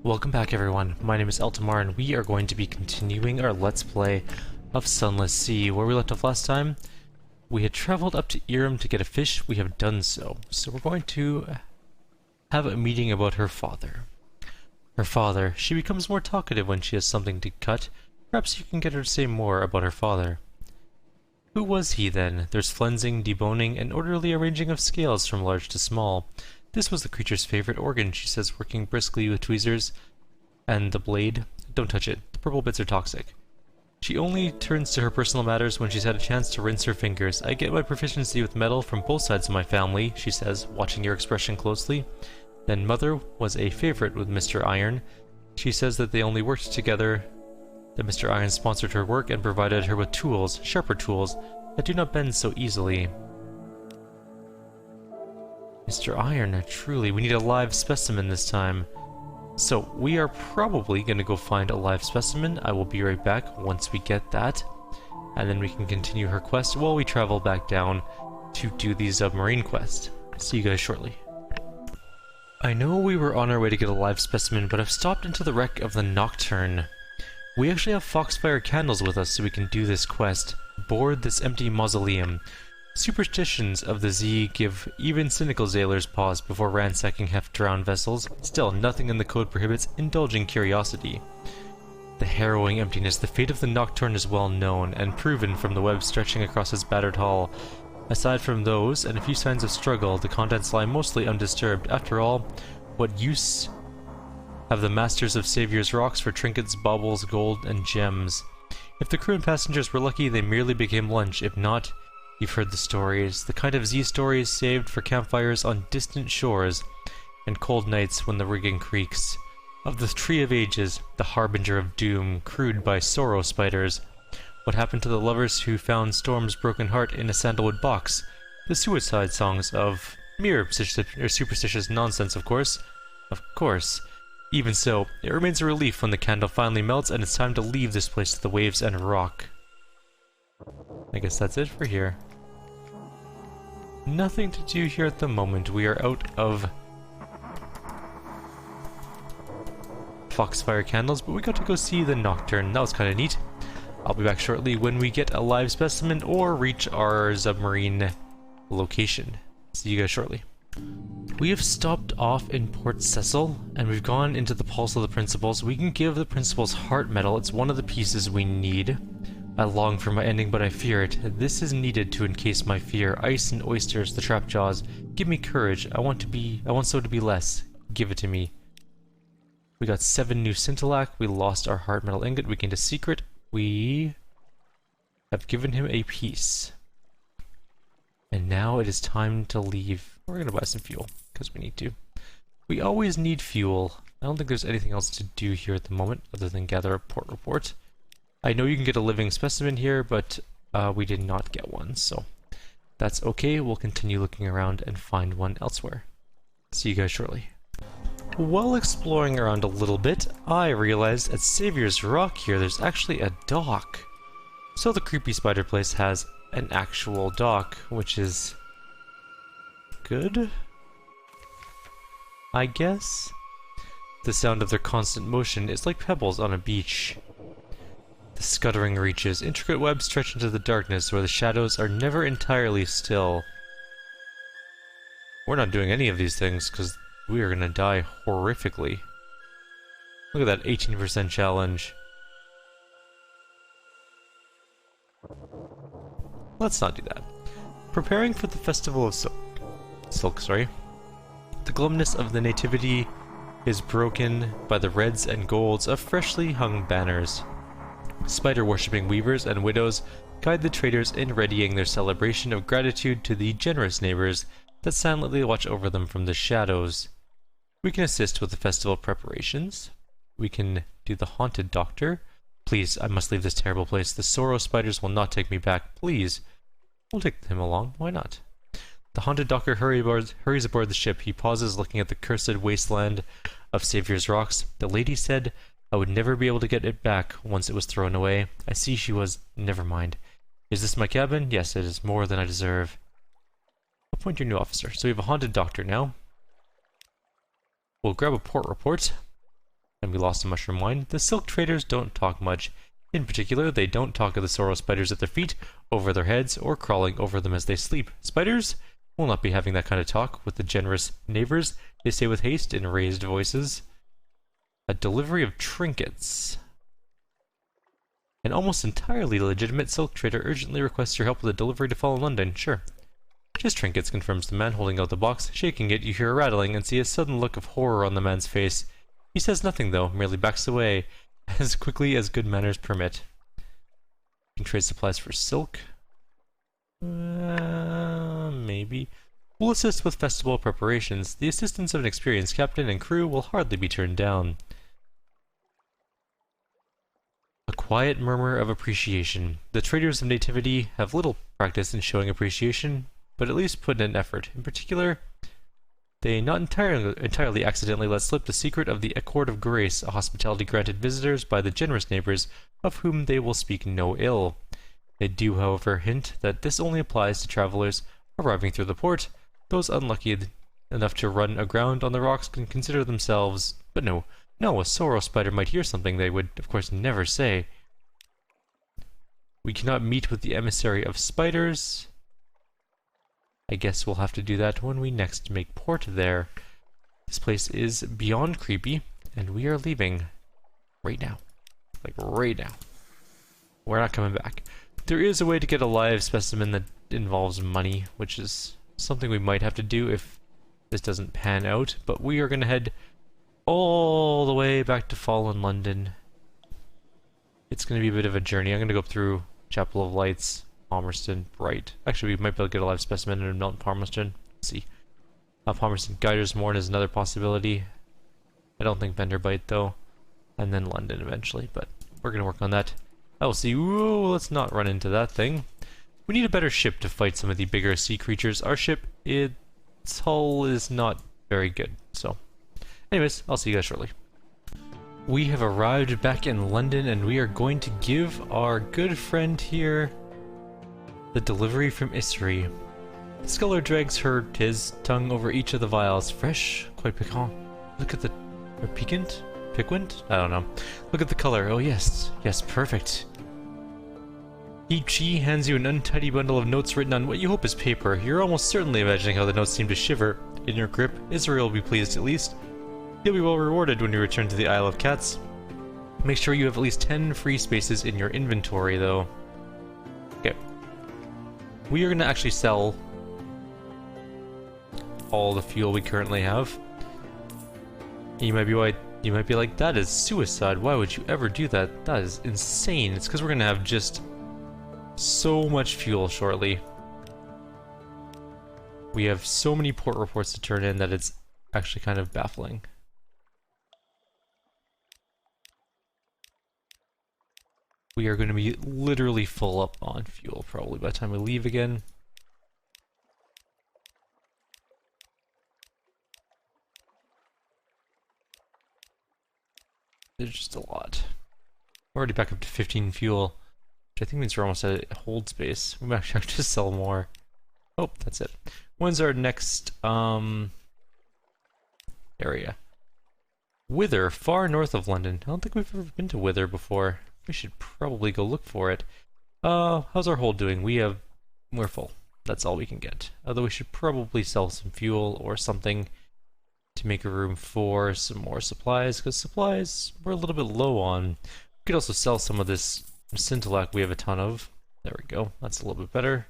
Welcome back everyone, my name is Eltimar and we are going to be continuing our Let's Play of Sunless Sea. Where we left off last time, we had traveled up to Irem to get a fish. We have done so. So we're going to have a meeting about her father. Her father, she becomes more talkative when she has something to cut. Perhaps you can get her to say more about her father. Who was he then? There's flensing, deboning, and orderly arranging of scales from large to small. This was the creature's favorite organ, she says, working briskly with tweezers and the blade. Don't touch it. The purple bits are toxic. She only turns to her personal matters when she's had a chance to rinse her fingers. I get my proficiency with metal from both sides of my family, she says, watching your expression closely. Then Mother was a favorite with Mr. Iron. She says that they only worked together, that Mr. Iron sponsored her work and provided her with tools, sharper tools, that do not bend so easily. Mr. Iron, truly, we need a live specimen this time. So, we are probably going to go find a live specimen. I will be right back once we get that. And then we can continue her quest while we travel back down to do the Zubmarine quest. See you guys shortly. I know we were on our way to get a live specimen, but I've stopped into the wreck of the Nocturne. We actually have Foxfire Candles with us so we can do this quest. Board this empty mausoleum. Superstitions of the Z give even cynical sailors pause before ransacking half-drowned vessels. Still, nothing in the code prohibits indulging curiosity. The harrowing emptiness, the fate of the Nocturne is well known, and proven from the web stretching across its battered hull. Aside from those, and a few signs of struggle, the contents lie mostly undisturbed. After all, what use have the masters of Saviours Rocks for trinkets, baubles, gold, and gems? If the crew and passengers were lucky, they merely became lunch. If not, you've heard the stories, the kind of Z stories saved for campfires on distant shores and cold nights when the rigging creaks. Of the Tree of Ages, the harbinger of doom, crewed by sorrow spiders. What happened to the lovers who found Storm's broken heart in a sandalwood box? The suicide songs of mere superstitious nonsense, of course. Of course. Even so, it remains a relief when the candle finally melts and it's time to leave this place to the waves and rock. I guess that's it for here. Nothing to do here at the moment. We are out of Foxfire Candles, but we got to go see the Nocturne. That was kind of neat. I'll be back shortly when we get a live specimen or reach our Zubmarine location. See you guys shortly. We have stopped off in Port Cecil, and we've gone into the Pulse of the Principles. We can give the Principles heart metal. It's one of the pieces we need. I long for my ending, but I fear it. This is needed to encase my fear. Ice and oysters, the trap jaws. Give me courage. I want so to be less. Give it to me. We got 7 new scintillac. We lost our heart metal ingot. We gained a secret. We have given him a piece. And now it is time to leave. We're gonna buy some fuel, because we need to. We always need fuel. I don't think there's anything else to do here at the moment, other than gather a port report. I know you can get a living specimen here, but we did not get one, so that's okay. We'll continue looking around and find one elsewhere. See you guys shortly. While exploring around a little bit, I realized at Saviours Rock here there's actually a dock. So the creepy spider place has an actual dock, which is good, I guess. The sound of their constant motion is like pebbles on a beach. The scuttering reaches, intricate webs stretch into the darkness where the shadows are never entirely still. We're not doing any of these things because we are gonna die horrifically. Look at that 18% challenge. Let's not do that. Preparing for the festival of Silk, sorry. The glumness of the nativity is broken by the reds and golds of freshly hung banners. Spider-worshipping weavers and widows guide the traders in readying their celebration of gratitude to the generous neighbors that silently watch over them from the shadows. We can assist with the festival preparations. We can do the haunted doctor. Please, I must leave this terrible place. The sorrow spiders will not take me back. Please. We'll take him along. Why not? The haunted doctor hurries aboard the ship. He pauses, looking at the cursed wasteland of Saviours Rocks. The lady said I would never be able to get it back once it was thrown away. I see she was... Never mind. Is this my cabin? Yes, it is more than I deserve. Appoint your new officer. So we have a haunted doctor now. We'll grab a port report. we lost to mushroom wine, the silk traders don't talk much. In particular, they don't talk of the sorrow spiders at their feet, over their heads, or crawling over them as they sleep. Spiders will not be having that kind of talk with the generous neighbors, they say with haste in raised voices. A delivery of trinkets. An almost entirely legitimate silk trader urgently requests your help with a delivery to fall in London. Sure. Just trinkets, confirms the man, holding out the box. Shaking it, you hear a rattling and see a sudden look of horror on the man's face. He says nothing, though, merely backs away, as quickly as good manners permit. You can trade supplies for silk. Maybe. We'll assist with festival preparations. The assistance of an experienced captain and crew will hardly be turned down. A quiet murmur of appreciation. The traders of nativity have little practice in showing appreciation, but at least put in an effort. In particular, they not entirely accidentally let slip the secret of the Accord of Grace, a hospitality granted visitors by the generous neighbors, of whom they will speak no ill. They do, however, hint that this only applies to travelers arriving through the port. Those unlucky enough to run aground on the rocks can consider themselves... But no, a sorrow spider might hear something they would, of course, never say. We cannot meet with the emissary of spiders. I guess we'll have to do that when we next make port there. This place is beyond creepy, and we are leaving right now. Like, right now. We're not coming back. There is a way to get a live specimen that involves money, which is something we might have to do if this doesn't pan out, but we are going to head all the way back to Fallen London. It's going to be a bit of a journey. I'm going to go up through Chapel of Lights, Palmerston, Bright. Actually, we might be able to get a live specimen in Milton Palmerston. Let's see. Palmerston, Geydersmorn is another possibility. I don't think Venderbite, though. And then London eventually, but we're going to work on that. I will see. Whoa, let's not run into that thing. We need a better ship to fight some of the bigger sea creatures. Our ship, its hull is not very good, so... Anyways, I'll see you guys shortly. We have arrived back in London, and we are going to give our good friend here the delivery from Issery. The sculler drags his tongue over each of the vials. Fresh, quite piquant. Look at the... or piquant? Piquant? I don't know. Look at the color. Oh yes. Yes, perfect. He hands you an untidy bundle of notes written on what you hope is paper. You're almost certainly imagining how the notes seem to shiver in your grip. Issery will be pleased at least. You'll be well rewarded when you return to the Isle of Cats. Make sure you have at least 10 free spaces in your inventory, though. Okay. We are going to actually sell all the fuel we currently have. You might be like, that is suicide. Why would you ever do that? That is insane. It's because we're going to have just so much fuel shortly. We have so many port reports to turn in that it's actually kind of baffling. We are going to be literally full up on fuel probably by the time we leave again. There's just a lot. We're already back up to 15 fuel, which I think means we're almost at hold space. We might actually have to sell more. Oh, that's it. When's our next area? Wither, far north of London. I don't think we've ever been to Wither before. We should probably go look for it. How's our hold doing? We're full. That's all we can get. Although we should probably sell some fuel or something to make room for some more supplies, because supplies we're a little bit low on. We could also sell some of this Scintillac we have a ton of. There we go. That's a little bit better.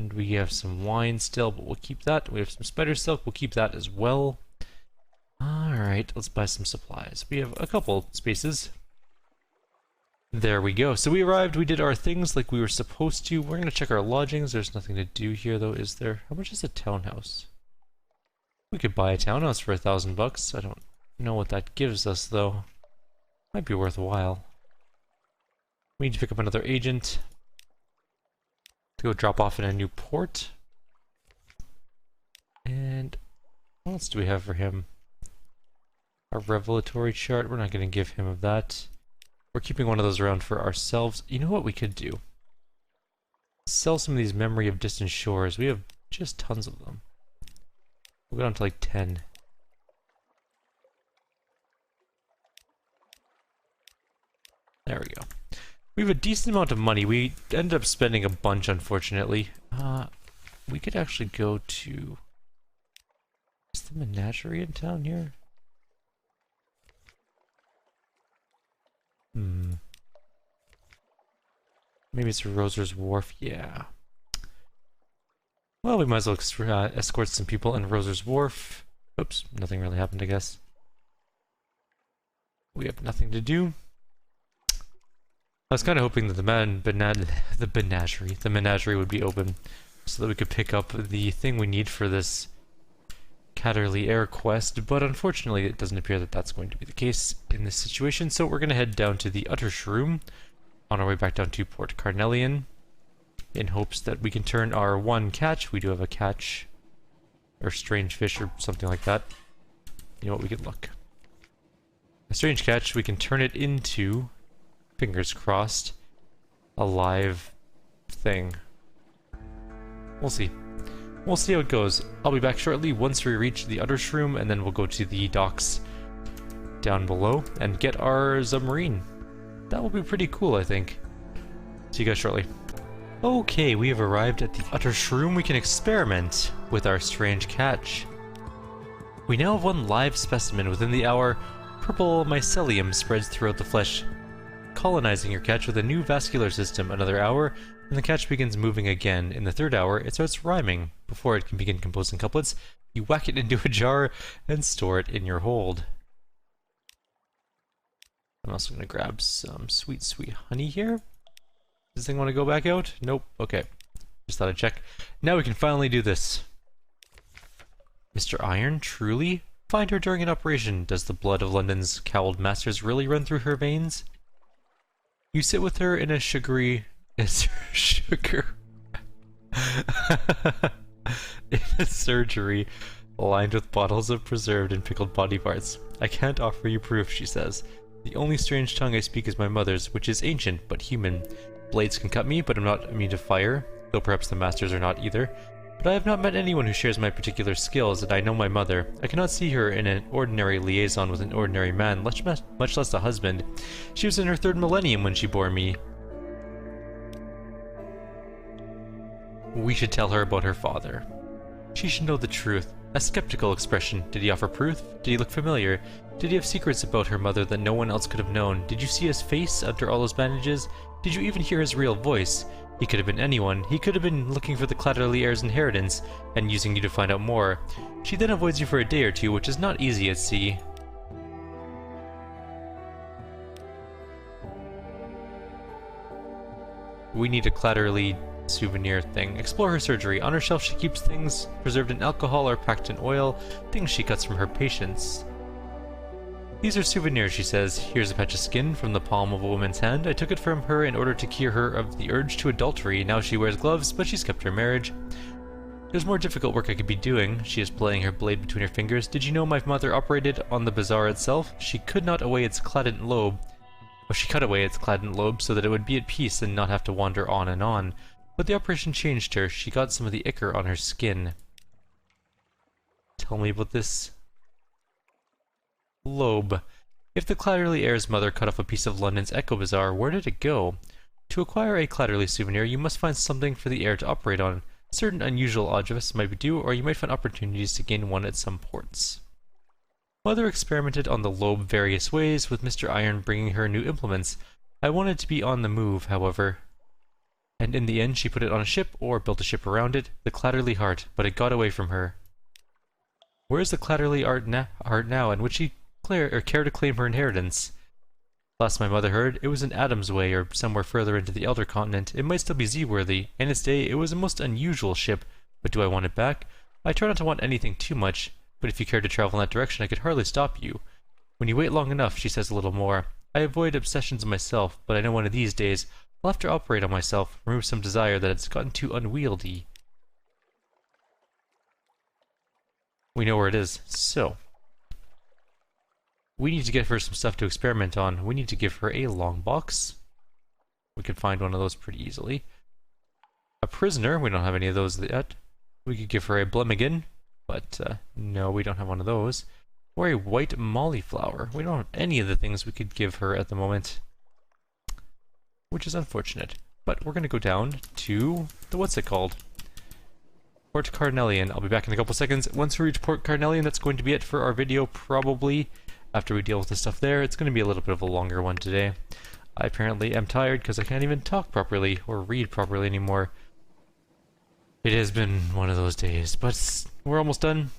And we have some wine still, but we'll keep that. We have some spider silk. We'll keep that as well. Alright, let's buy some supplies. We have a couple spaces. There we go. So we arrived, we did our things like we were supposed to. We're going to check our lodgings. There's nothing to do here though, is there? How much is a townhouse? We could buy a townhouse for $1,000. I don't know what that gives us though. Might be worthwhile. We need to pick up another agent to go drop off in a new port. And what else do we have for him? Our revelatory chart, we're not going to give him of that. We're keeping one of those around for ourselves. You know what we could do? Sell some of these Memory of Distant Shores. We have just tons of them. We'll go down to like 10. There we go. We have a decent amount of money. We ended up spending a bunch, unfortunately. We could actually go to... Is the menagerie in town here? Maybe it's Roser's Wharf. Yeah. Well, we might as well escort some people in Roser's Wharf. Oops, nothing really happened, I guess. We have nothing to do. I was kind of hoping that the menagerie would be open, so that we could pick up the thing we need for this Caterly Air quest, but unfortunately it doesn't appear that that's going to be the case in this situation, so we're going to head down to the Uttershroom on our way back down to Port Carilion in hopes that we can turn our one catch. We do have a catch, or strange fish or something like that. You know what, we could look. A strange catch, we can turn it into, fingers crossed, a live thing. We'll see. We'll see how it goes. I'll be back shortly once we reach the Uttershroom, and then we'll go to the docks down below and get our Zubmarine. That will be pretty cool, I think. See you guys shortly. Okay, we have arrived at the Uttershroom. We can experiment with our strange catch. We now have one live specimen. Within the hour, purple mycelium spreads throughout the flesh, colonizing your catch with a new vascular system. Another hour, and the catch begins moving again. In the third hour, it starts rhyming. Before it can begin composing couplets, you whack it into a jar and store it in your hold. I'm also going to grab some sweet, sweet honey here. Does this thing want to go back out? Nope. Okay. Just thought I'd check. Now we can finally do this. Mr. Iron, truly? Find her during an operation. Does the blood of London's cowled masters really run through her veins? You sit with her in a sugary... sugar... in a surgery lined with bottles of preserved and pickled body parts. I can't offer you proof, she says. The only strange tongue I speak is my mother's, which is ancient but human. Blades can cut me, but I'm not immune to fire, though perhaps the masters are not either. But I have not met anyone who shares my particular skills, and I know my mother. I cannot see her in an ordinary liaison with an ordinary man, much less a husband. She was in her third millennium when she bore me. We should tell her about her father. She should know the truth. A skeptical expression. Did he offer proof? Did he look familiar? Did he have secrets about her mother that no one else could have known? Did you see his face under all those bandages? Did you even hear his real voice? He could have been anyone. He could have been looking for the Clatterly heir's inheritance, and using you to find out more. She then avoids you for a day or two, which is not easy at sea. We need a Clatterly souvenir thing. Explore her surgery. On her shelf she keeps things preserved in alcohol or packed in oil, things she cuts from her patients. These are souvenirs, she says. Here's a patch of skin from the palm of a woman's hand. I took it from her in order to cure her of the urge to adultery. Now she wears gloves, but she's kept her marriage. There's more difficult work I could be doing. She is playing her blade between her fingers. Did you know my mother operated on the bazaar itself? She could not away its cladent lobe. Well, she cut away its cladent lobe so that it would be at peace and not have to wander on and on. But the operation changed her. She got some of the ichor on her skin. Tell me about this lobe. If the Clatterly heir's mother cut off a piece of London's Echo Bazaar, where did it go? To acquire a Clatterly souvenir, you must find something for the heir to operate on. Certain unusual objects might be due, or you might find opportunities to gain one at some ports. Mother experimented on the lobe various ways, with Mr. Iron bringing her new implements. I wanted to be on the move, however. And in the end she put it on a ship, or built a ship around it, the Clatterly heart, but it got away from her. Where is the Clatterly heart now, and would she care to claim her inheritance? Last my mother heard, it was in Adam's Way, or somewhere further into the Elder Continent. It might still be seaworthy. In its day, it was a most unusual ship, but do I want it back? I try not to want anything too much, but if you care to travel in that direction, I could hardly stop you. When you wait long enough, she says a little more. I avoid obsessions myself, but I know one of these days I'll have to operate on myself, remove some desire that has gotten too unwieldy. We know where it is, so we need to get her some stuff to experiment on. We need to give her a long box. We could find one of those pretty easily. A prisoner, we don't have any of those yet. We could give her a Blemigan, but no, we don't have one of those. Or a white molly flower. We don't have any of the things we could give her at the moment. which is unfortunate. But we're going to go down to the, what's it called? Port Carilion. I'll be back in a couple seconds. Once we reach Port Carilion, that's going to be it for our video, probably. After we deal with the stuff there, it's going to be a little bit of a longer one today. I apparently am tired because I can't even talk properly or read properly anymore. It has been one of those days, but we're almost done.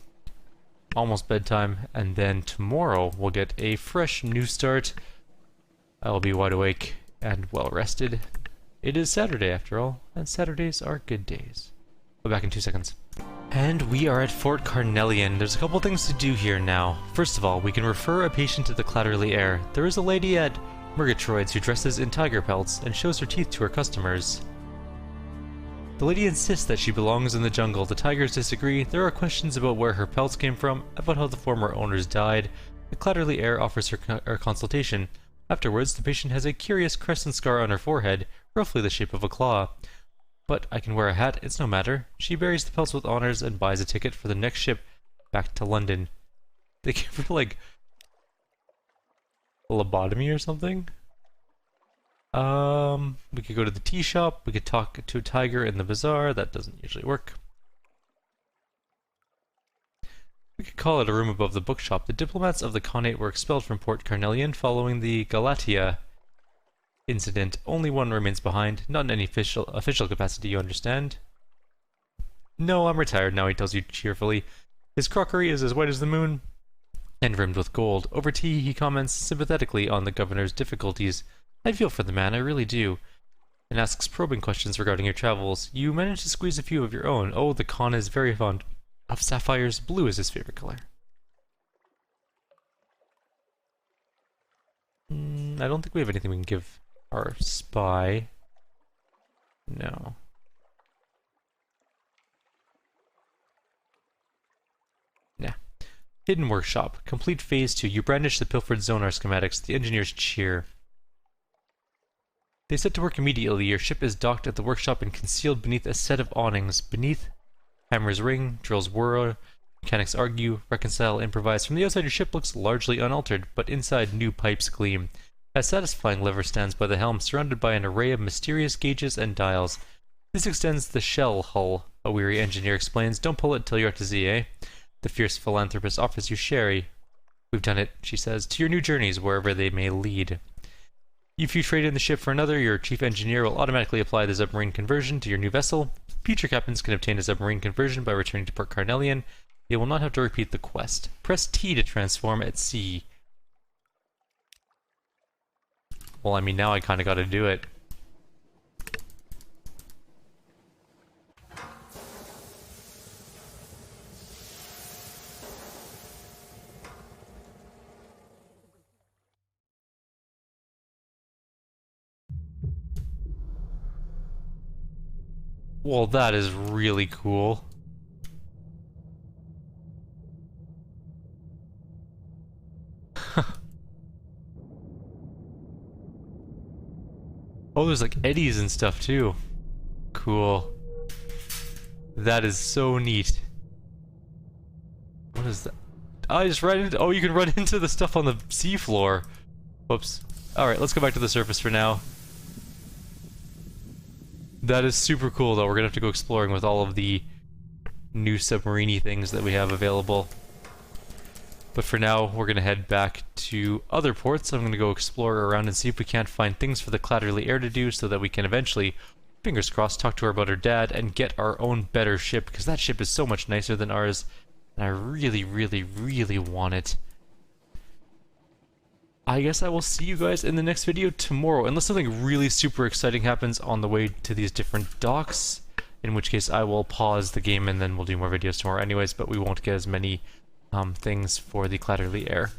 Almost bedtime, and then tomorrow we'll get a fresh new start. I'll be wide awake and well rested. It is Saturday after all, and Saturdays are good days. I'll be back in 2 seconds. And we are at Fort Carilion. There's a couple things to do here now. First of all, we can refer a patient to the Clatterly Air. There is a lady at Murgatroyd's who dresses in tiger pelts and shows her teeth to her customers. The lady insists that she belongs in the jungle. The tigers disagree. There are questions about where her pelts came from, about how the former owners died. The Clatterly Air offers her a consultation. Afterwards, the patient has a curious crescent scar on her forehead, roughly the shape of a claw. But I can wear a hat, it's no matter. She buries the pelts with honors and buys a ticket for the next ship back to London. They give her, like, a lobotomy or something? We could go to the tea shop, we could talk to a tiger in the bazaar, that doesn't usually work. We could call it a room above the bookshop. The diplomats of the Khanate were expelled from Port Carilion following the Galatia incident. Only one remains behind, not in any official capacity, you understand? No, I'm retired now, he tells you cheerfully. His crockery is as white as the moon and rimmed with gold. Over tea, he comments sympathetically on the governor's difficulties. I feel for the man, I really do. And asks probing questions regarding your travels. You managed to squeeze a few of your own. Oh, the Khan is very fond of sapphires. Blue is his favorite color. I don't think we have anything we can give our spy. No. Nah. Hidden workshop. Complete phase 2. You brandish the pilfered Zonar schematics. The engineers cheer. They set to work immediately. Your ship is docked at the workshop and concealed beneath a set of awnings. Beneath, hammers ring, drills whir, mechanics argue, reconcile, improvise. From the outside, your ship looks largely unaltered, but inside, new pipes gleam. A satisfying lever stands by the helm, surrounded by an array of mysterious gauges and dials. This extends the shell hull, a weary engineer explains. Don't pull it till you're at the Z, eh? The fierce philanthropist offers you sherry. We've done it, she says, to your new journeys, wherever they may lead. If you trade in the ship for another, your chief engineer will automatically apply the Zubmarine conversion to your new vessel. Future captains can obtain a Zubmarine conversion by returning to Port Carilion. They will not have to repeat the quest. Press T to transform at sea. Well, I mean, now I kinda gotta do it. Well, that is really cool. Oh, there's like eddies and stuff too. Cool. That is so neat. What is that? I just ran into— oh, you can run into the stuff on the seafloor. Whoops. Alright, let's go back to the surface for now. That is super cool, though. We're gonna have to go exploring with all of the new submarine-y things that we have available. But for now, we're gonna head back to other ports. I'm gonna go explore around and see if we can't find things for the Clatterly Air to do so that we can eventually, fingers crossed, talk to her about her dad and get our own better ship, because that ship is so much nicer than ours, and I really, really, really want it. I guess I will see you guys in the next video tomorrow, unless something really super exciting happens on the way to these different docks, in which case I will pause the game and then we'll do more videos tomorrow anyways, but we won't get as many things for the Clatterly Air.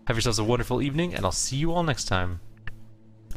Have yourselves a wonderful evening, and I'll see you all next time.